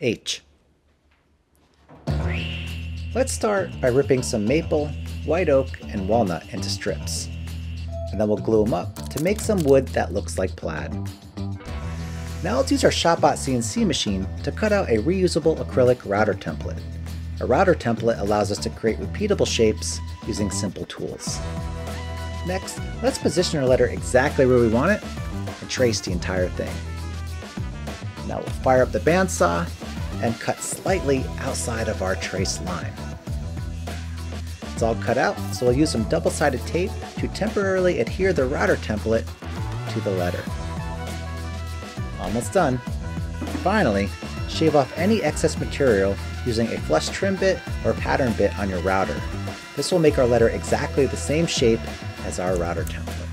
H. Let's start by ripping some maple, white oak, and walnut into strips. And then we'll glue them up to make some wood that looks like plaid. Now let's use our ShopBot CNC machine to cut out a reusable acrylic router template. A router template allows us to create repeatable shapes using simple tools. Next, let's position our letter exactly where we want it and trace the entire thing. Now we'll fire up the bandsaw and cut slightly outside of our trace line. It's all cut out, so we'll use some double-sided tape to temporarily adhere the router template to the letter. Almost done. Finally, shave off any excess material using a flush trim bit or pattern bit on your router. This will make our letter exactly the same shape as our router template.